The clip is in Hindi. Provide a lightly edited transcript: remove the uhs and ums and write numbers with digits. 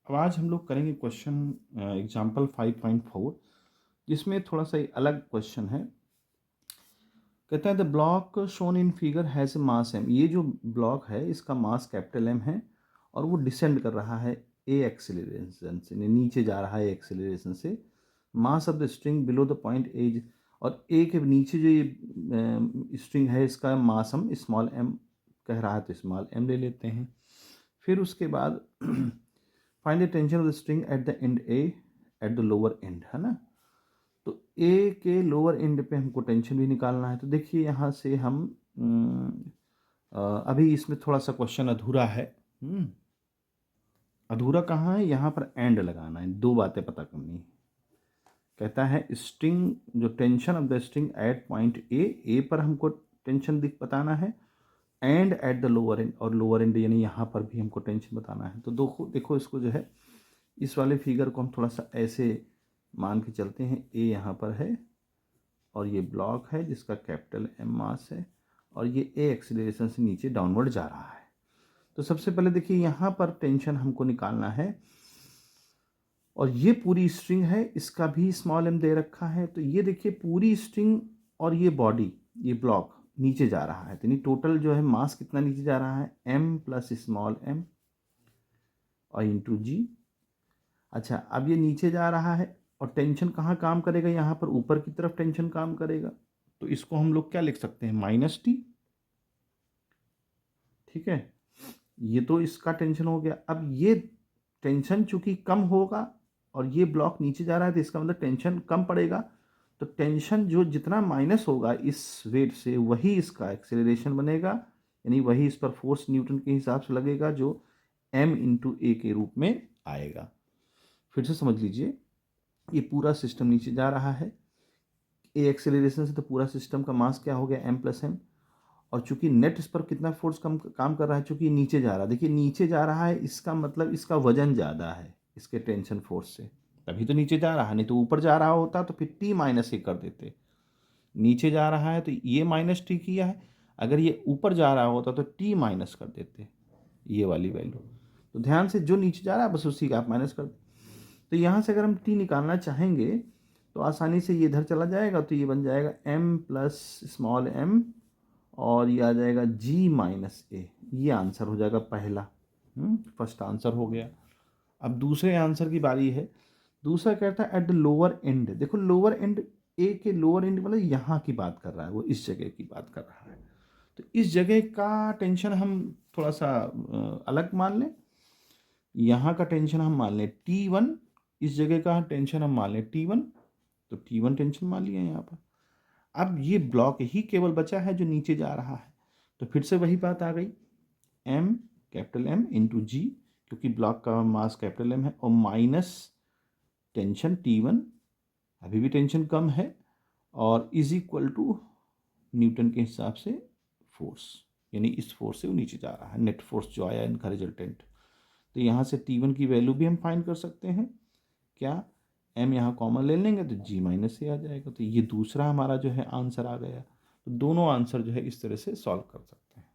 अब आज हम लोग करेंगे क्वेश्चन एग्जाम्पल 5.4, जिसमें थोड़ा सा अलग क्वेश्चन है। कहता है the block shown in figure has a mass M. ये जो ब्लॉक है इसका मास कैपिटल एम है और वो डिसेंड कर रहा है ए एक्सेलरेशन से, नीचे जा रहा है एक्सेलरेशन से। Mass of the string below the point edge, और ए के नीचे जो ये स्ट्रिंग है इसका मास हम स्मॉल एम कह रहा है तो स्मॉल एम ले लेते हैं। फिर उसके बाद find the tension of the string at the end A eight the lower and, है ना। तो ए के लोअर एंड पे हमको टेंशन भी निकालना है। तो देखिए यहाँ से हम अभी इसमें थोड़ा सा क्वेश्चन अधूरा है। अधूरा कहाँ है, यहाँ पर एंड लगाना है, दो बातें पता करनी है। कहता है स्ट्रिंग जो tension of the string at point A पर हमको टेंशन बताना है, and at the lower end, और लोअर एंड यानी यहाँ पर भी हमको टेंशन बताना है। तो देखो इसको जो है इस वाले फिगर को हम थोड़ा सा ऐसे मान के चलते हैं। ए यहाँ पर है और ये ब्लॉक है जिसका कैपिटल एम मास है, और ये ए एक्सीलरेशन से नीचे डाउनवर्ड जा रहा है। तो सबसे पहले देखिए यहाँ पर टेंशन हमको निकालना है, और ये पूरी स्ट्रिंग है, इसका भी स्मॉल एम दे रखा है। तो ये देखिए पूरी स्ट्रिंग और ये बॉडी, ये ब्लॉक नीचे जा रहा है, तो टोटल जो है मास कितना नीचे जा रहा है, एम प्लस स्मॉल एम और इंटू जी। अच्छा, अब ये नीचे जा रहा है और टेंशन कहाँ काम करेगा, यहाँ पर ऊपर की तरफ टेंशन काम करेगा। तो इसको हम लोग क्या लिख सकते हैं, माइनस टी। ठीक है, ये तो इसका टेंशन हो गया। अब ये टेंशन चूंकि कम होगा और ये ब्लॉक नीचे जा रहा है तो इसका मतलब टेंशन कम पड़ेगा। तो टेंशन जो जितना माइनस होगा इस वेट से वही इसका एक्सेलरेशन बनेगा, यानी वही इस पर फोर्स न्यूटन के हिसाब से लगेगा जो m इंटू ए के रूप में आएगा। फिर से समझ लीजिए, ये पूरा सिस्टम नीचे जा रहा है ए एक्सेलरेशन से, तो पूरा सिस्टम का मास क्या हो गया, m प्लस एम। और चूंकि नेट इस पर कितना फोर्स कम काम कर रहा है, चूंकि नीचे जा रहा है, देखिए नीचे जा रहा है इसका मतलब इसका वजन ज़्यादा है इसके टेंशन फोर्स से, तभी तो नीचे जा रहा है। नहीं तो ऊपर जा रहा होता तो फिर टी माइनस ए कर देते। नीचे जा रहा है तो ये माइनस टी किया है, अगर ये ऊपर जा रहा होता तो टी माइनस कर देते ये वाली वैल्यू। तो ध्यान से जो नीचे जा रहा है बस उसी का आप माइनस कर दो। तो यहाँ से अगर हम टी निकालना चाहेंगे तो आसानी से ये इधर चला जाएगा, तो ये बन जाएगा m प्लस स्मॉल एम और ये आ जाएगा g माइनस ए। ये आंसर हो जाएगा पहला, फर्स्ट आंसर हो गया। अब दूसरे आंसर की बारी है। दूसरा कहता है एट द लोअर एंड। देखो लोअर एंड, ए के लोअर एंड मतलब यहाँ की बात कर रहा है, वो इस जगह की बात कर रहा है। तो इस जगह का टेंशन हम थोड़ा सा अलग मान लें। यहाँ का टेंशन हम मान लें T1, इस जगह का टेंशन हम मान लें T1, तो T1 टेंशन मान लिया यहाँ पर। अब ये ब्लॉक ही केवल बचा है जो नीचे जा रहा है, तो फिर से वही बात आ गई, m कैपिटल M इंटू जी, क्योंकि ब्लॉक का मास कैपिटल M है, और माइनस टेंशन T1, अभी भी टेंशन कम है, और इज इक्वल टू न्यूटन के हिसाब से फोर्स, यानी इस फोर्स से वो नीचे जा रहा है, नेट फोर्स जो आया इनका रिजल्टेंट। तो यहाँ से T1 की वैल्यू भी हम फाइंड कर सकते हैं। क्या, m यहाँ कॉमन ले लेंगे तो g माइनस ए आ जाएगा। तो ये दूसरा हमारा जो है आंसर आ गया। तो दोनों आंसर जो है इस तरह से सॉल्व कर सकते हैं।